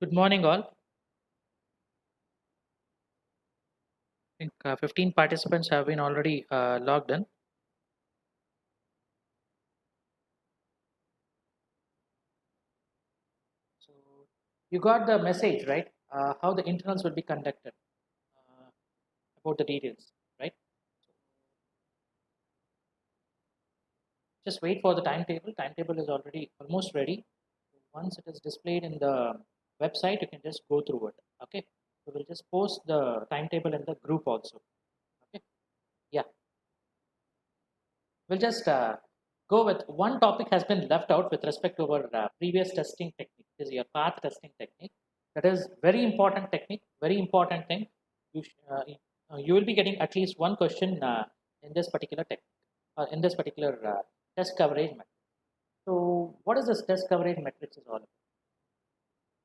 Good morning, all. I think 15 participants have been already logged in. So you got the message, right? How the internals will be conducted, uh, about the details, right? Just wait for the timetable. Timetable is already almost ready. Once it is displayed in the website, you can just go through it. Okay. So we'll just post the timetable in the group also. Okay. Yeah. We'll just go with one topic has been left out with respect to our previous testing technique. This is your path testing technique. That is very important technique, very important thing. You will be getting at least one question in this particular technique, in this particular test coverage metric. So, what is this test coverage matrix is all about?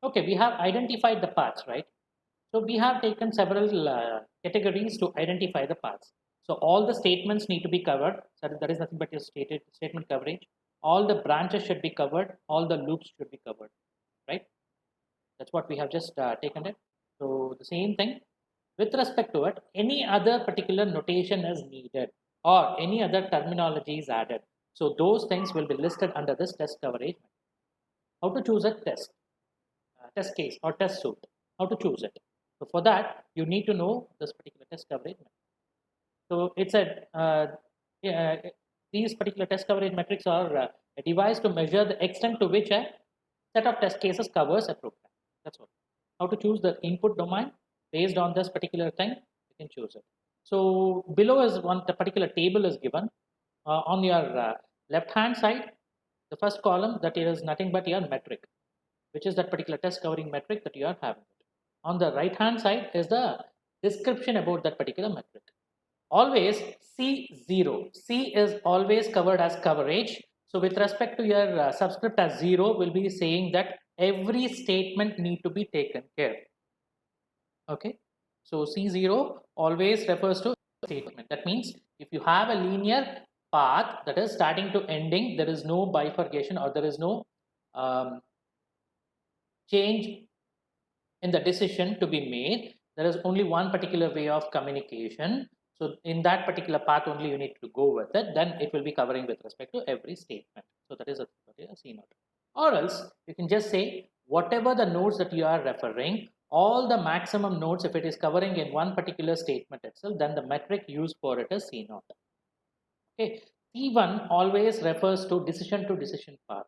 Okay, we have identified the paths, right? So we have taken several categories to identify the paths. So all the statements need to be covered. So that is nothing but your stated statement coverage. All the branches should be covered. All the loops should be covered, right? That's what we have just taken it. So the same thing with respect to it. Any other particular notation is needed or any other terminology is added. So those things will be listed under this test coverage. How to choose a test case or test suite, how to choose it. So for that, you need to know this particular test coverage. So it's yeah, these particular test coverage metrics are a device to measure the extent to which a set of test cases covers a program. That's all. How to choose the input domain based on this particular thing, you can choose it. So below is one the particular table is given on your left hand side. The first column that is nothing but your metric, which is that particular test covering metric that you are having. On the right hand side is the description about that particular metric. Always C0. C is always covered as coverage. So with respect to your subscript as 0, we'll be saying that every statement need to be taken care. Okay. So C0 always refers to statement. That means if you have a linear path that is starting to ending, there is no bifurcation or there is no um, change in the decision to be made. There is only one particular way of communication. So in that particular path only you need to go with it. Then it will be covering with respect to every statement. So that is a C note. Or else you can just say whatever the nodes that you are referring, all the maximum nodes, if it is covering in one particular statement itself, then the metric used for it is C naught. Okay. C1 always refers to decision path.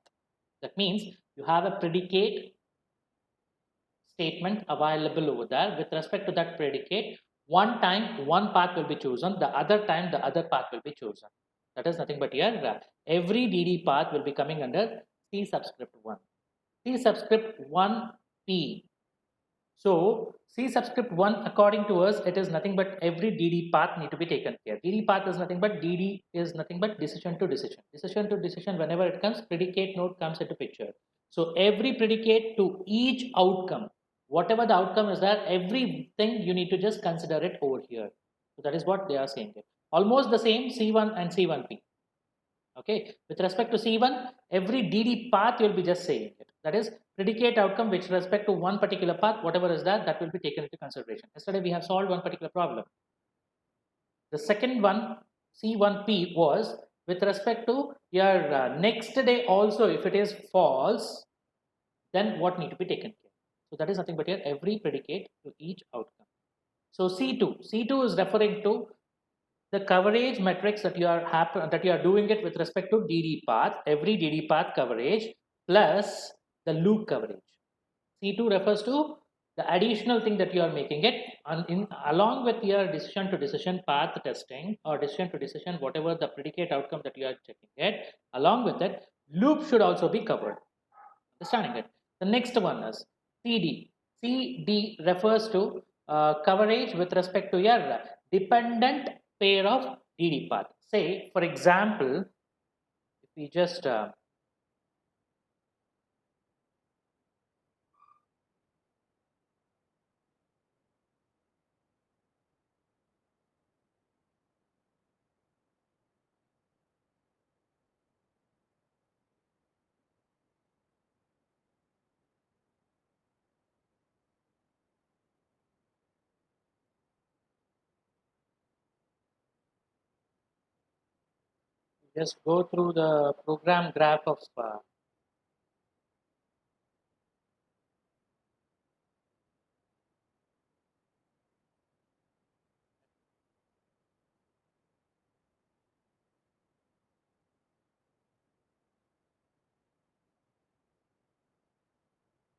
That means you have a predicate statement available over there. With respect to that predicate, one time one path will be chosen, the other time the other path will be chosen. That is nothing but here every DD path will be coming under C subscript 1. C subscript 1P. So C subscript 1 according to us, it is nothing but every DD path need to be taken care. DD path is nothing but DD is nothing but decision to decision. Decision to decision, whenever it comes, predicate node comes into picture. So every predicate to each outcome, whatever the outcome is there, everything you need to just consider it over here. So that is what they are saying here. Almost the same C1 and C1P. Okay, with respect to C1, every DD path you'll be just saying it. That is predicate outcome with respect to one particular path, whatever is that will be taken into consideration. Yesterday we have solved one particular problem. The second one, C1P, was with respect to your next day also, if it is false, then what need to be taken care. So that is nothing but here every predicate to each outcome. So C2 is referring to the coverage metrics that you are doing it with respect to DD path, every DD path coverage plus the loop coverage. C2 refers to the additional thing that you are making it along with your decision to decision path testing or decision to decision, whatever the predicate outcome that you are checking it, along with it, loop should also be covered. Understanding it. The next one is CD. CD refers to coverage with respect to your dependent pair of DD path. Say, for example, if we just just go through the program graph of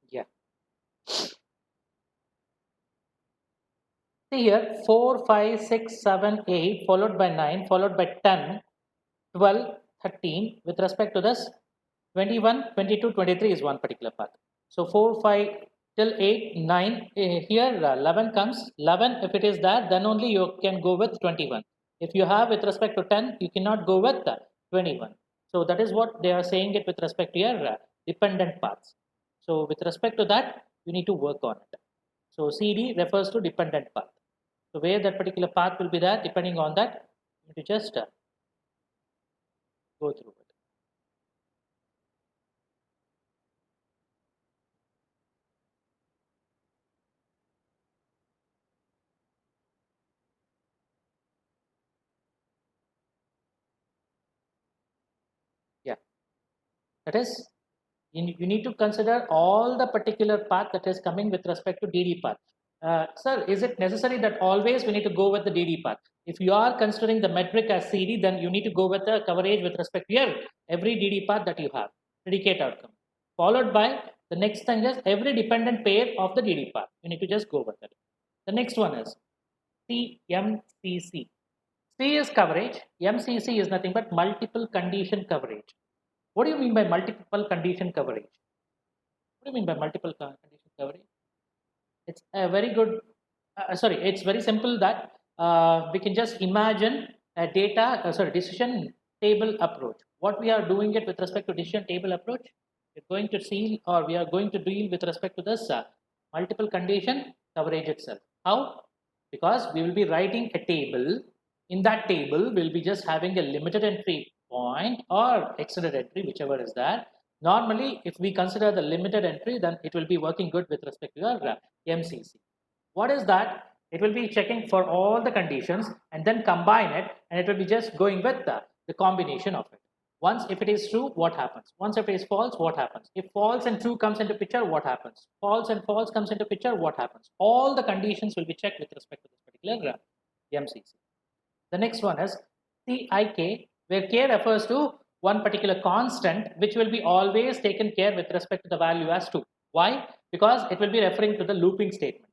yeah. See here 4, 5, 6, 7, 8 followed by 9 followed by 10, 12, 13 with respect to this 21, 22, 23 is one particular path. So 4, 5 till 8, 9 here 11 comes 11 if it is that then only you can go with 21. If you have with respect to 10 you cannot go with 21. So that is what they are saying it with respect to your dependent paths. So with respect to that you need to work on it. So CD refers to dependent path. So where that particular path will be there, depending on that, you need to just go through it. Yeah, that is, you need to consider all the particular path that is coming with respect to DD path. Sir, is it necessary that always we need to go with the DD path? If you are considering the metric as CD, then you need to go with the coverage with respect to your every DD path that you have, predicate outcome. Followed by the next thing is every dependent pair of the DD path. You need to just go with it. The next one is CMCC. C is coverage, MCC is nothing but multiple condition coverage. What do you mean by multiple condition coverage? What do you mean by multiple condition coverage? It's a very good, sorry, it's very simple that we can just imagine a decision table approach. What we are doing it with respect to decision table approach, we're going to see or we are going to deal with respect to this multiple condition coverage itself. How? Because we will be writing a table. In that table, we'll be just having a limited entry point or extended entry, whichever is there. Normally, if we consider the limited entry, then it will be working good with respect to your MCC. What is that? It will be checking for all the conditions and then combine it, and it will be just going with the combination of it. Once if it is true, what happens? Once if it is false, what happens? If false and true comes into picture, what happens? False and false comes into picture, what happens? All the conditions will be checked with respect to this particular MCC. The next one is CIK, where K refers to one particular constant which will be always taken care with respect to the value as 2. Why? Because it will be referring to the looping statement.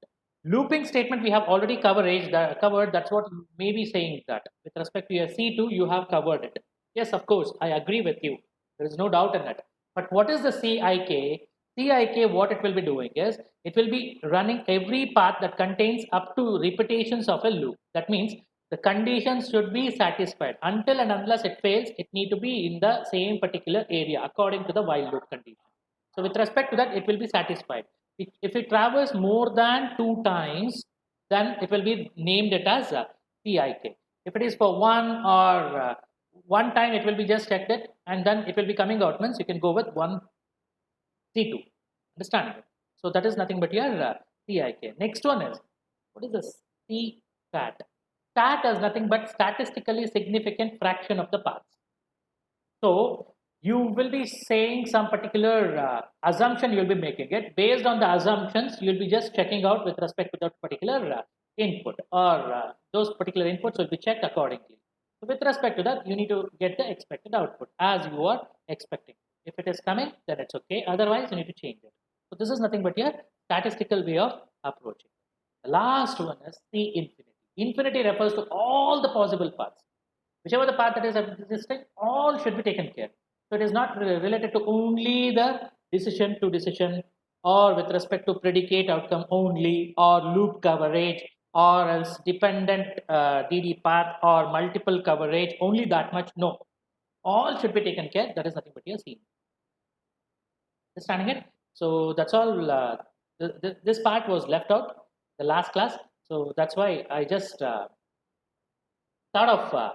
Looping statement we have already covered. That's what you may be saying that with respect to your C2 you have covered it. Yes, of course, I agree with you. There is no doubt in it. But what is the CIK? CIK, what it will be doing is it will be running every path that contains up to repetitions of a loop. That means the conditions should be satisfied. Until and unless it fails, it need to be in the same particular area according to the while loop condition. So with respect to that, it will be satisfied. If it travels more than 2 times, then it will be named it as a CIK. If it is for one time, it will be just checked it, and then it will be coming out. Means you can go with one C2. Understand? So that is nothing but your CIK. Next one is what is the CSAT? STAT is nothing but statistically significant fraction of the paths. So you will be saying some particular assumption you will be making it. Based on the assumptions, you will be just checking out with respect to that particular input or those particular inputs will be checked accordingly. So with respect to that, you need to get the expected output as you are expecting. If it is coming, then it's okay. Otherwise, you need to change it. So this is nothing but your statistical way of approaching. The last one is the infinity. Infinity refers to all the possible paths. Whichever the path that is existing, all should be taken care. So it is not related to only the decision to decision or with respect to predicate outcome only or loop coverage or else dependent DD path or multiple coverage, only that much. No, all should be taken care. That is nothing but your scene. Understanding it? So that's all. This part was left out the last class. So that's why I just sort of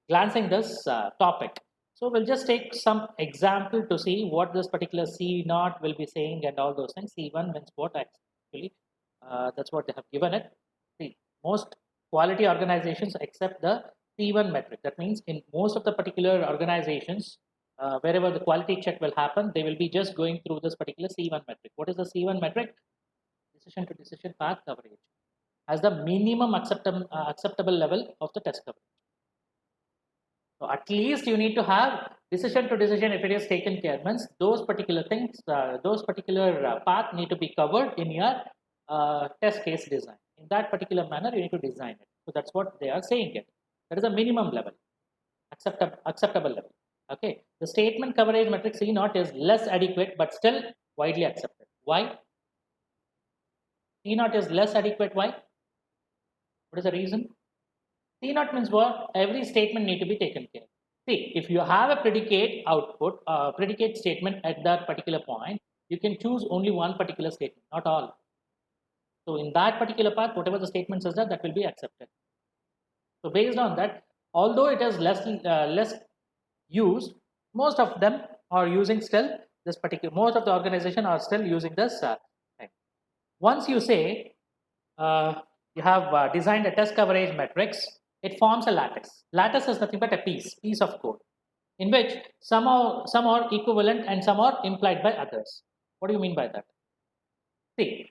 glancing this topic. So we'll just take some example to see what this particular C naught will be saying and all those things. C1 means what actually? That's what they have given it. See, most quality organizations accept the C1 metric. That means in most of the particular organizations, wherever the quality check will happen, they will be just going through this particular C1 metric. What is the C1 metric? Decision to decision path coverage as the minimum acceptable level of the test coverage. So at least you need to have decision to decision if it is taken care. Means those particular things, those particular path need to be covered in your test case design. In that particular manner, you need to design it. So that's what they are saying it. That is a minimum level, acceptable level. Okay. The statement coverage metric C naught is less adequate but still widely accepted. Why? C naught is less adequate. Why? What is the reason? C naught means what? Every statement need to be taken care. See, if you have a predicate output, predicate statement at that particular point, you can choose only one particular statement, not all. So in that particular path, whatever the statement says that will be accepted. So based on that, although it is less used, most of them are using still this particular. Most of the organization are still using this thing. Once you say you have designed a test coverage matrix, it forms a lattice. Lattice is nothing but a piece of code in which some are equivalent and some are implied by others. What do you mean by that? See,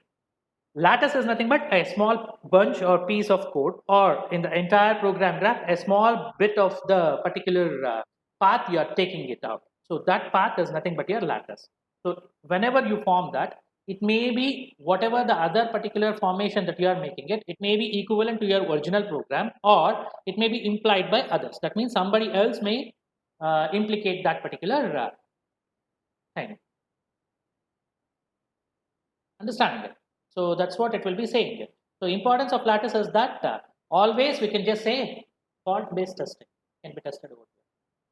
lattice is nothing but a small bunch or piece of code, or in the entire program graph, a small bit of the particular path you are taking it out. So that path is nothing but your lattice. So whenever you form that, it may be whatever the other particular formation that you are making it, it may be equivalent to your original program, or it may be implied by others. That means somebody else may implicate that particular thing. Understanding it. So that's what it will be saying it. So importance of lattice is that always we can just say fault-based testing can be tested over here.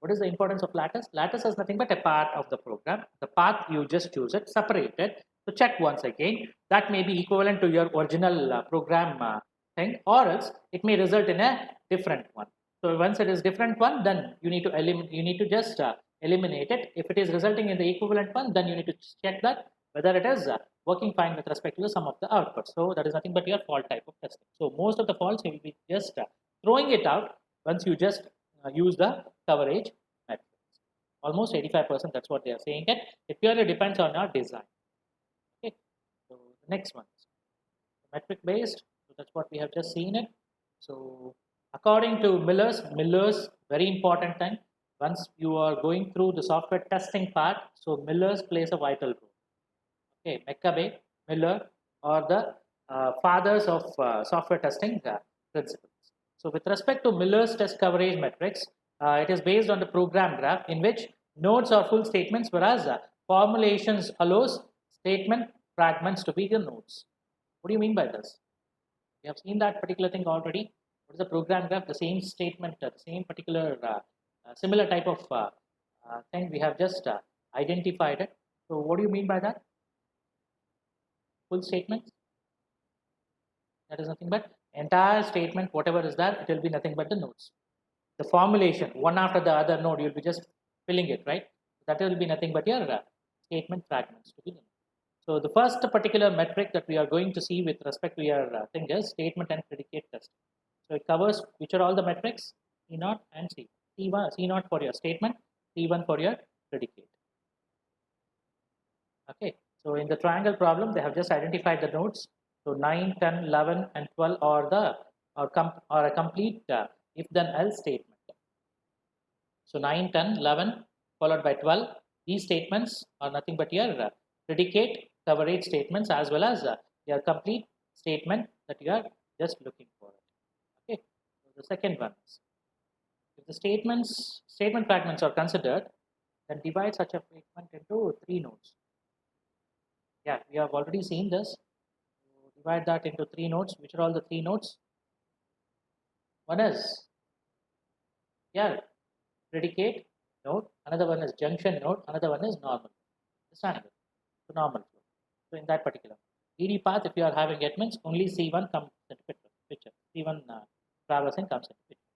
What is the importance of lattice? Lattice is nothing but a part of the program. The path you just choose it, separate it. So check once again. That may be equivalent to your original program thing, or else it may result in a different one. So once it is different one, then you need to just eliminate it. If it is resulting in the equivalent one, then you need to check that whether it is working fine with respect to the sum of the outputs. So that is nothing but your fault type of testing. So most of the faults you will be just throwing it out once you just use the coverage metrics. Almost 85%, that's what they are saying. It purely depends on your design. Okay. So the next one is metric based. So that's what we have just seen it. So according to Miller's very important thing. Once you are going through the software testing part, so Miller's plays a vital role. Okay, McCabe, Miller are the fathers of software testing principles. So with respect to Miller's test coverage metrics, it is based on the program graph in which nodes are full statements, whereas formulations allows statement fragments to be the nodes. What do you mean by this? We have seen that particular thing already. What is the program graph? The same statement, the same particular similar type of thing we have just identified it. So what do you mean by that? Full statements? That is nothing but entire statement, whatever is there, it will be nothing but the nodes. The formulation, one after the other node, you'll be just filling it, right? That will be nothing but your statement fragments to be done. So the first particular metric that we are going to see with respect to your thing is statement and predicate testing. So it covers which are all the metrics, C0 and C. C1, C0 for your statement, C1 for your predicate. Okay, so in the triangle problem, they have just identified the nodes. So 9, 10, 11, and 12 are the are a complete if then else statement. So 9, 10, 11 followed by 12. These statements are nothing but your predicate coverage statements as well as your complete statement that you are just looking for. Okay. So the second one is if the statement fragments are considered, then divide such a fragment into 3 nodes. Yeah, we have already seen this. So divide that into 3 nodes. Which are all the 3 nodes? One is predicate node, another one is junction node, another one is normal. Understandable. So normal flow. So in that particular ED path, if you are having it means only C1 comes into picture. C1 traversing comes into picture.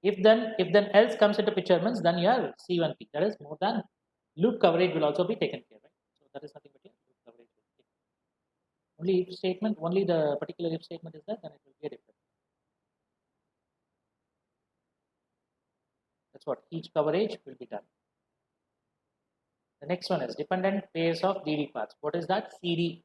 If then else comes into picture means then your C1P, that is more than loop coverage will also be taken care, right? So that is nothing but your loop coverage will be taken. Only if statement, only the particular if statement is there, then it will be a different. That's what each coverage will be done. The next one is dependent pairs of DD paths. What is that? CD.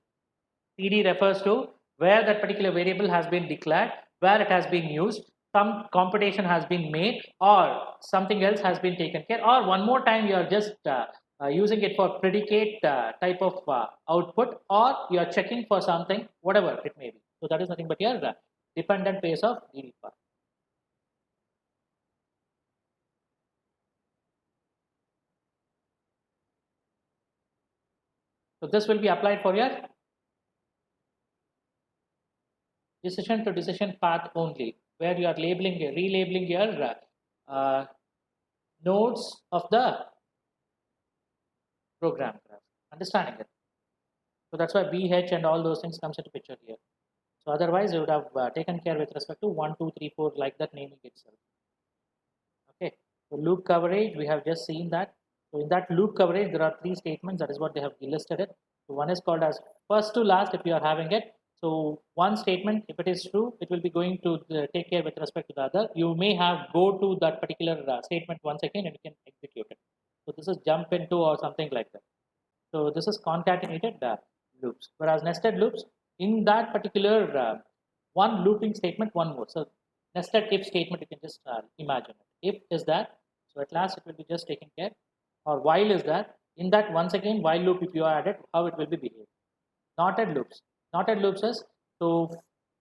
CD refers to where that particular variable has been declared, where it has been used, some computation has been made, or something else has been taken care, or one more time you are just using it for predicate type of output, or you are checking for something, whatever it may be. So that is nothing but your dependent pairs of DD path. So this will be applied for your decision to decision path only, where you are relabeling your nodes of the program graph. Understanding it. So that's why BH and all those things comes into picture here. So otherwise, you would have taken care with respect to 1, 2, 3, 4, like that naming itself. Okay. So loop coverage, we have just seen that. So in that loop coverage, there are 3 statements. That is what they have listed it. So one is called as first to last if you are having it. So one statement, if it is true, it will be going to take care with respect to the other. You may have go to that particular statement once again and you can execute it. So this is jump into or something like that. So this is concatenated loops. Whereas nested loops, in that particular one looping statement, one more. So nested if statement, you can just imagine it. If is that, so at last it will be just taken care. Or while is that, in that once again while loop if you are added, how it will be behaved. Knotted loops. Knotted loops is, so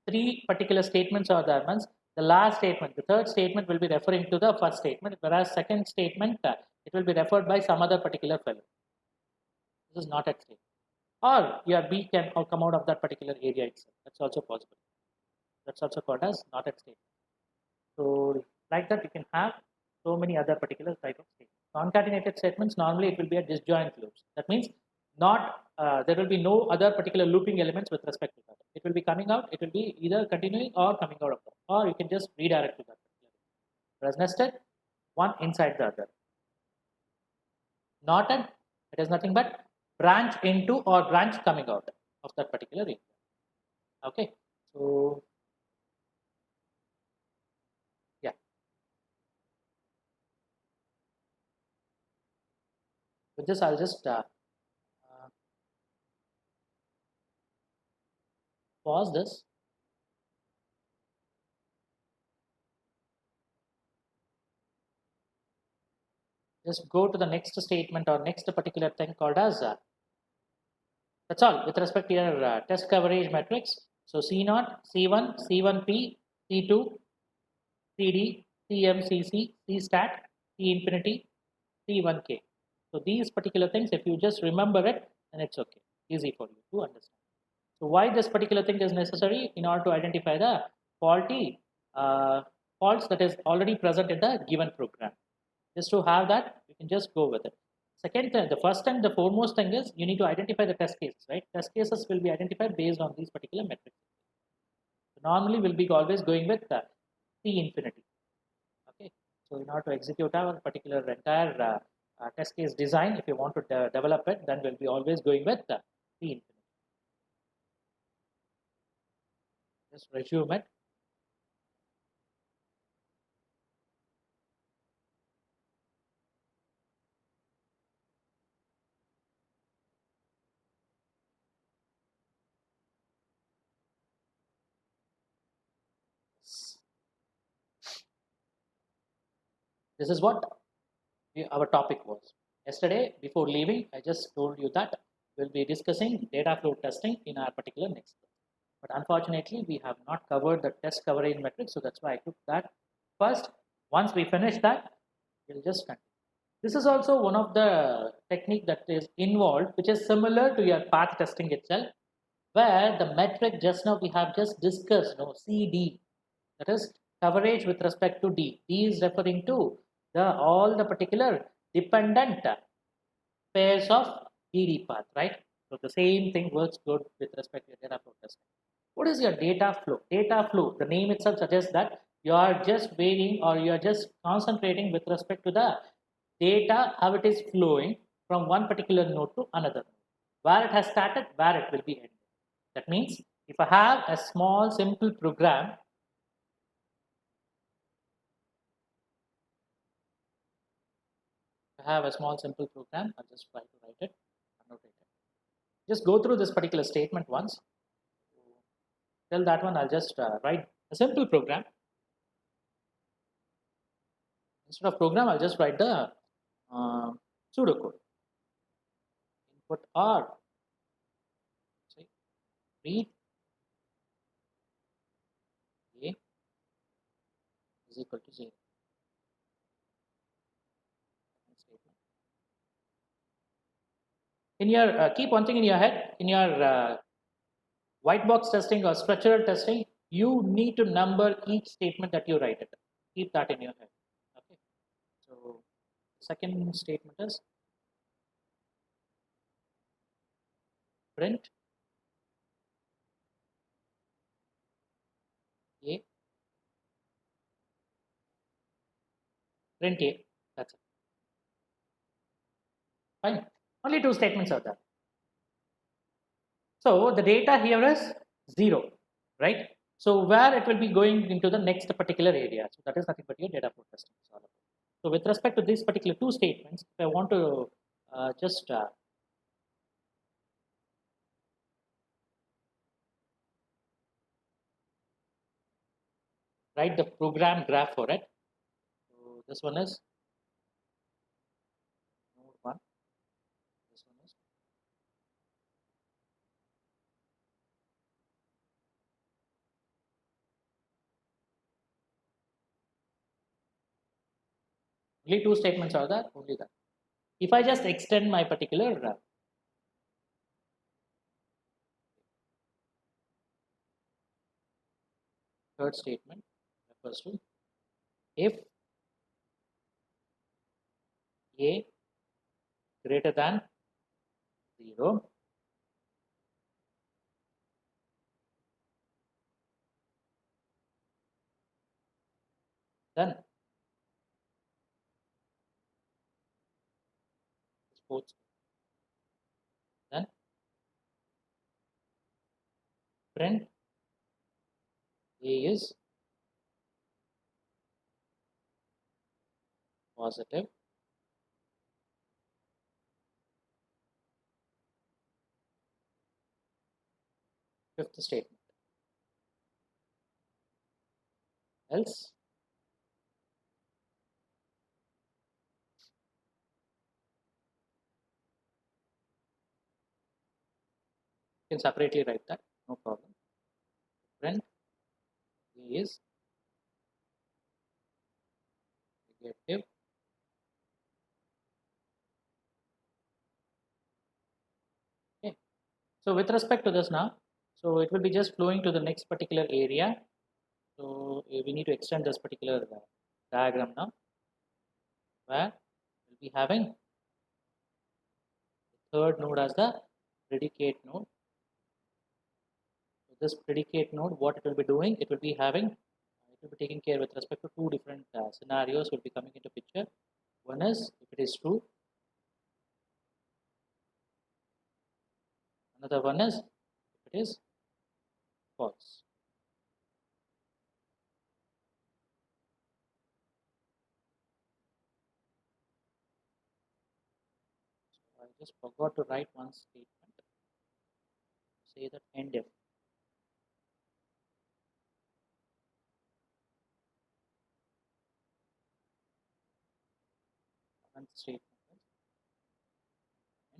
3 particular statements are there. Means the last statement, the third statement will be referring to the first statement, whereas second statement it will be referred by some other particular fellow. This is not at stake. Or your B can come out of that particular area itself. That's also possible. That's also called as not at stake. So like that you can have so many other particular type of statements. Concatenated statements, normally it will be a disjoint loops. That means not there will be no other particular looping elements with respect to that. It will be coming out, it will be either continuing or coming out of that. Or you can just redirect to that. Whereas nested, one inside the other. Knotted, it is nothing but branch into or branch coming out of that particular area. Okay, so yeah, with this I'll just pause this. Just go to the next statement or next particular thing called as that's all with respect to your test coverage metrics. So C0, C1, C1P, C2, CD, CMCC, CStat, C infinity, C1K. So these particular things, if you just remember it, then it's okay, easy for you to understand. So why this particular thing is necessary? In order to identify the faulty faults that is already present in the given program. Just to have that, you can just go with it. Second, the first and the foremost thing is you need to identify the test cases, right? Test cases will be identified based on these particular metrics. So normally we'll be always going with C infinity. Okay, so in order to execute our particular entire test case design, if you want to develop it, then we'll be always going with C infinity. Just resume it. This is what our topic was. Yesterday, before leaving, I just told you that we'll be discussing data flow testing in our particular next class. But unfortunately, we have not covered the test coverage metrics, so that's why I took that first. Once we finish that, we'll just continue. This is also one of the technique that is involved, which is similar to your path testing itself, where the metric just now we have just discussed, no, CD, that is coverage with respect to D. D is referring to the all the particular dependent pairs of DD path, right? So the same thing works good with respect to your data flow testing. What is your data flow? Data flow, the name itself suggests that you are just waiting or you are just concentrating with respect to the data, how it is flowing from one particular node to another node. Where it has started, where it will be ended. That means if I have a small simple program, have a small simple program. I'll just try to write it, annotate it. Just go through this particular statement once. Till that one, I'll just write a simple program. Instead of program, I'll just write the pseudocode. Input R, say, read A is equal to 0. In your keep one thing in your head. In your white box testing or structural testing, you need to number each statement that you write it. Keep that in your head. Okay. So second statement is print A. Print A. That's it. Fine. Only two statements are there. So the data here is 0, right? So where it will be going into the next particular area. So that is nothing but your data flow testing is all about. So with respect to these particular two statements, if I want to just write the program graph for it. So this one is node 1. This one is only two statements are there, only that. If I just extend my particular third statement refers to if A greater than 0, then sports, then print A is positive. Fifth statement. Else you can separately write that, no problem. Print A is negative. Okay. So with respect to this now, so it will be just flowing to the next particular area. So we need to extend this particular diagram now, where we'll be having the third node as the predicate node. So this predicate node, what it will be doing, it will be having, it will be taking care with respect to two different scenarios will be coming into picture. One is if it is true, another one is if it is false. So I just forgot to write one statement. Say that end if. One statement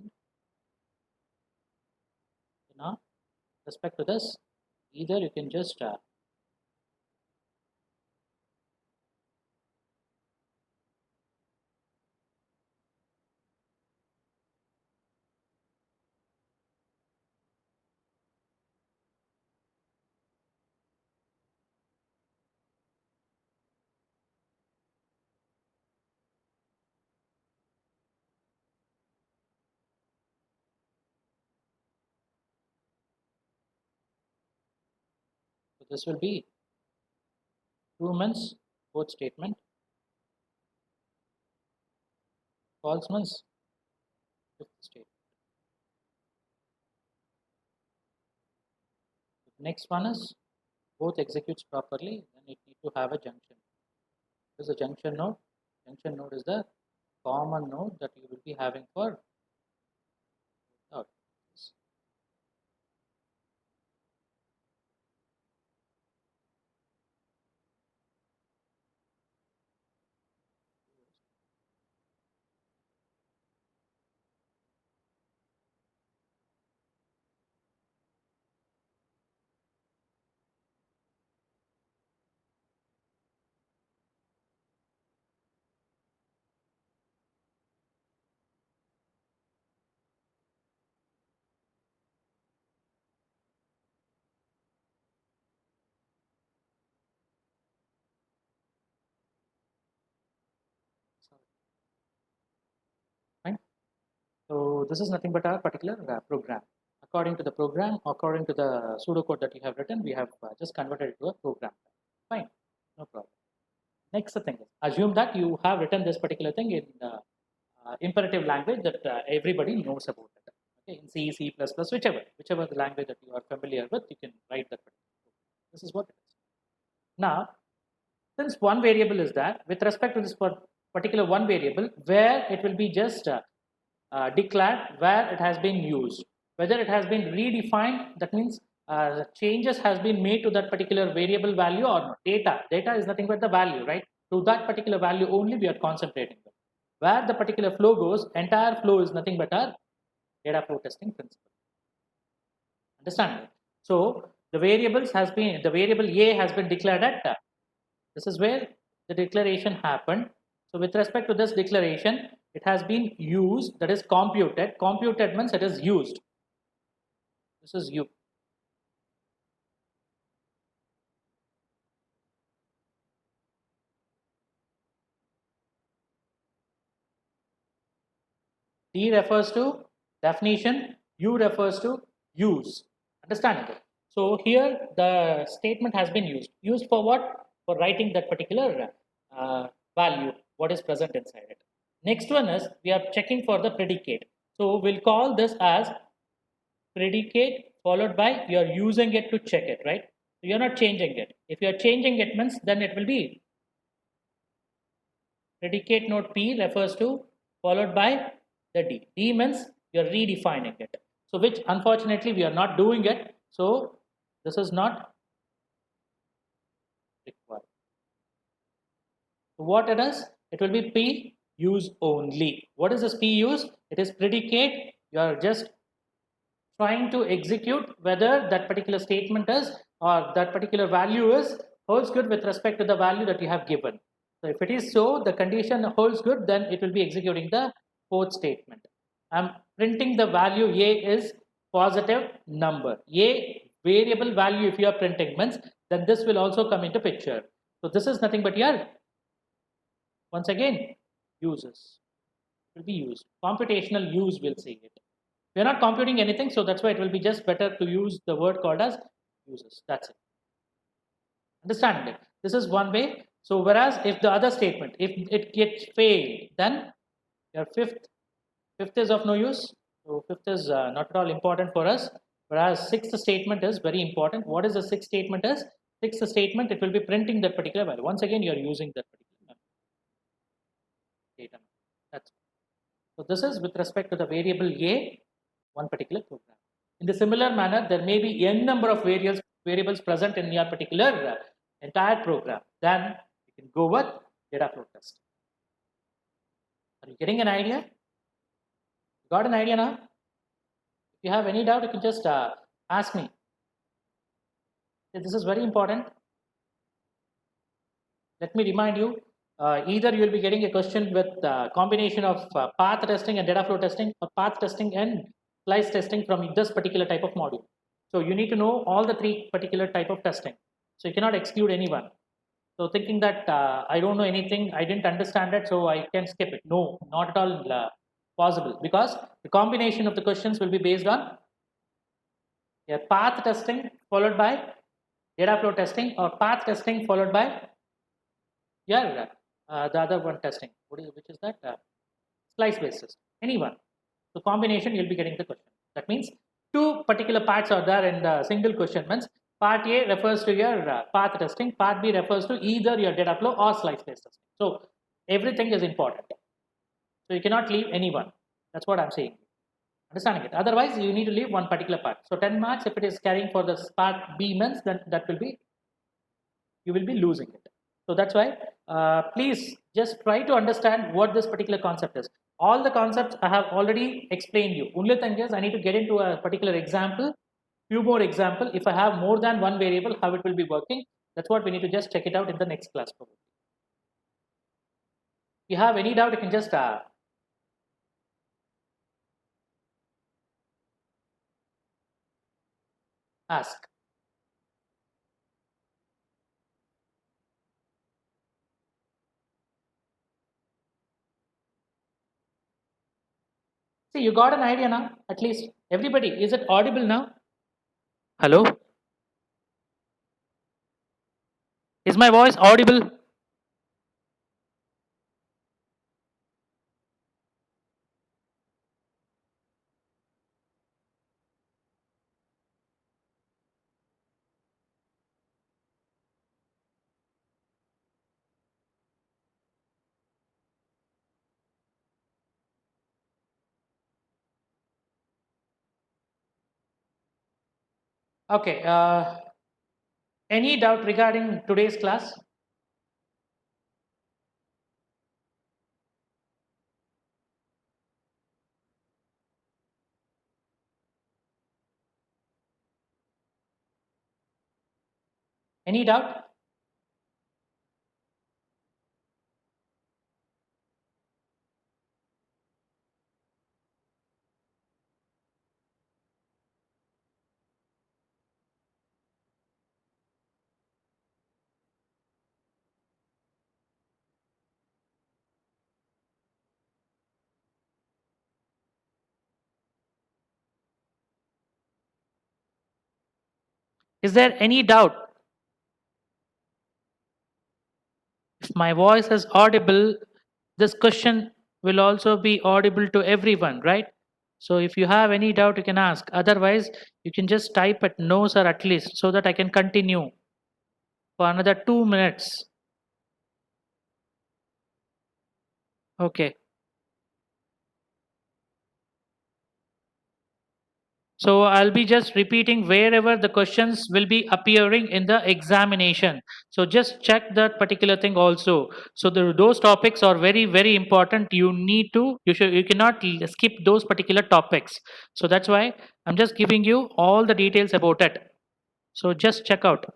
is end. So now, respect to this, either you can just so this will be true means fourth statement, false means fifth statement. The next one is both executes properly, then it need to have a junction. This is a junction node. Junction node is the common node that you will be having for fine. So this is nothing but our particular program. According to the program, according to the pseudocode that you have written, we have just converted it to a program. Fine, no problem. Next thing is, assume that you have written this particular thing in imperative language that everybody knows about it. Okay, in C, C++, whichever the language that you are familiar with, you can write that particular program. This is what it is. Now, since one variable is there, with respect to this particular one variable, where it will be just declared where it has been used, whether it has been redefined, that means changes has been made to that particular variable value or not. Data is nothing but the value, right? To that particular value only we are concentrating. Where the particular flow goes, entire flow is nothing but our data flow testing principle. Understand? So the variable A has been declared at this is where the declaration happened. So with respect to this declaration, it has been used, that is computed. Computed means it is used. This is U. D refers to definition, U refers to use. Understandable. So here the statement has been used. Used for what? For writing that particular value, what is present inside it. Next one is we are checking for the predicate. So we'll call this as predicate followed by you're using it to check it, right? So you're not changing it. If you're changing it means then it will be predicate node P refers to followed by the D. D means you're redefining it. So which unfortunately we are not doing it. So this is not required. So what it is? It will be P use only. What is this P use? It is predicate. You are just trying to execute whether that particular statement is or that particular value is holds good with respect to the value that you have given. So if it is so, the condition holds good, then it will be executing the fourth statement. I'm printing the value A is positive number. A variable value if you are printing means then this will also come into picture. So this is nothing but your once again uses will be used. Computational use will say it. We're not computing anything, so that's why it will be just better to use the word called as uses. That's it. Understand it? This is one way. So whereas if the other statement, if it gets failed, then your fifth is of no use. So fifth is not at all important for us. Whereas sixth statement is very important. What is the sixth statement is? Sixth statement, it will be printing that particular value. Once again, you are using that particular data. That's so this is with respect to the variable A, one particular program. In the similar manner, there may be n number of variables present in your particular entire program. Then you can go with data flow test. Are you getting an idea? Got an idea now? If you have any doubt, you can just ask me. This is very important. Let me remind you, either you will be getting a question with combination of path testing and data flow testing, or path testing and slice testing from this particular type of module. So you need to know all the three particular type of testing. So you cannot exclude anyone. So thinking that I don't know anything, I didn't understand it, so I can skip it. No, not at all possible, because the combination of the questions will be based on a path testing followed by data flow testing, or path testing followed by the other one testing. Which is that? Slice based system. Anyone. So combination, you'll be getting the question. That means two particular parts are there in the single question. Means part A refers to your path testing. Part B refers to either your data flow or slice based testing. So everything is important. So you cannot leave anyone. That's what I'm saying. Understanding it. Otherwise, you need to leave one particular part. So 10 marks, if it is carrying for the part B means, then that will be, you will be losing it. So that's why, please just try to understand what this particular concept is. All the concepts I have already explained you. Only thing is I need to get into a particular example, few more example. If I have more than one variable, how it will be working. That's what we need to just check it out in the next class probably. If you have any doubt, you can just ask. See, you got an idea now, at least. Everybody, is it audible now? Hello? Is my voice audible? Okay. Any doubt regarding today's class? Any doubt? Is there any doubt? If my voice is audible, this question will also be audible to everyone, right? So if you have any doubt, you can ask. Otherwise, you can just type at no, sir, at least, so that I can continue for another 2 minutes. Okay. So I'll be just repeating wherever the questions will be appearing in the examination. So just check that particular thing also. So those topics are very, very important. You cannot skip those particular topics. So that's why I'm just giving you all the details about it. So just check out.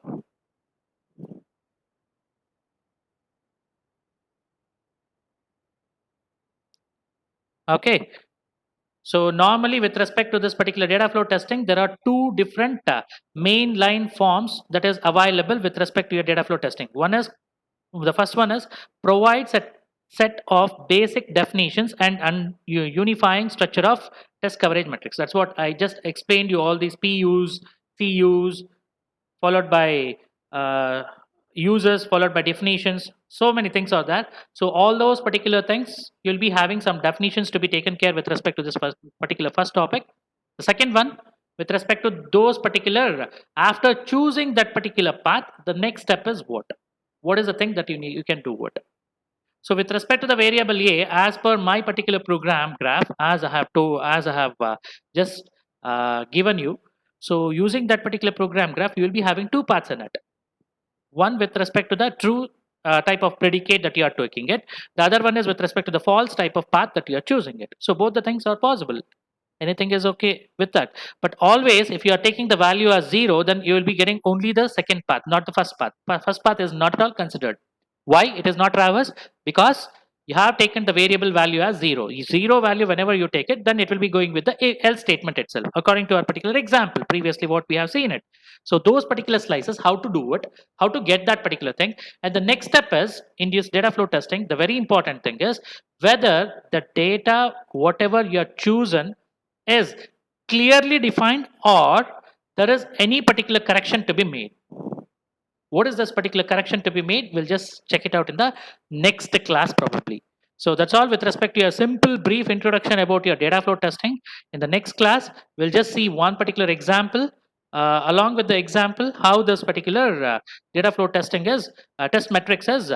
Okay. So normally with respect to this particular data flow testing, there are two different mainline forms that is available with respect to your data flow testing. The first one is provides a set of basic definitions and unifying structure of test coverage metrics. That's what I just explained you, all these PUs, CUs, followed by users, followed by definitions. So many things are there. So all those particular things, you'll be having some definitions to be taken care with respect to this particular first topic. The second one, with respect to those particular, after choosing that particular path, the next step is what? What is the thing that you can do what? So with respect to the variable A, as per my particular program graph, as I have just given you, so using that particular program graph, you will be having two paths in it. One with respect to the true type of predicate that you are taking it. The other one is with respect to the false type of path that you are choosing it. So both the things are possible. Anything is okay with that. But always, if you are taking the value as 0, then you will be getting only the second path, not the first path. First path is not at all considered. Why it is not traversed? Because you have taken the variable value as 0. 0 value, whenever you take it, then it will be going with the else statement itself, according to our particular example, previously what we have seen it. So those particular slices, how to do it, how to get that particular thing. And the next step is, in this data flow testing, the very important thing is whether the data, whatever you are chosen, is clearly defined or there is any particular correction to be made. What is this particular correction to be made? We'll just check it out in the next class probably. So that's all with respect to your simple brief introduction about your data flow testing. In the next class, we'll just see one particular example. Along with the example, how this particular data flow testing is, test metrics is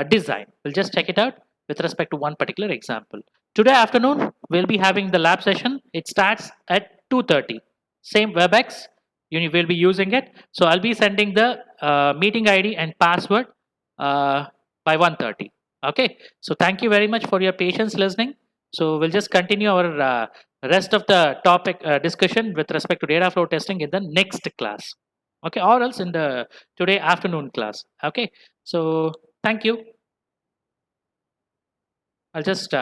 designed. We'll just check it out with respect to one particular example. Today afternoon, we'll be having the lab session. It starts at 2:30. Same WebEx, you will be using it. So I'll be sending the meeting ID and password uh, by 1:30. Okay. So thank you very much for your patience listening. So we'll just continue our rest of the topic discussion with respect to data flow testing in the next class. Okay, or else in the today afternoon class. Okay. So thank you. I'll just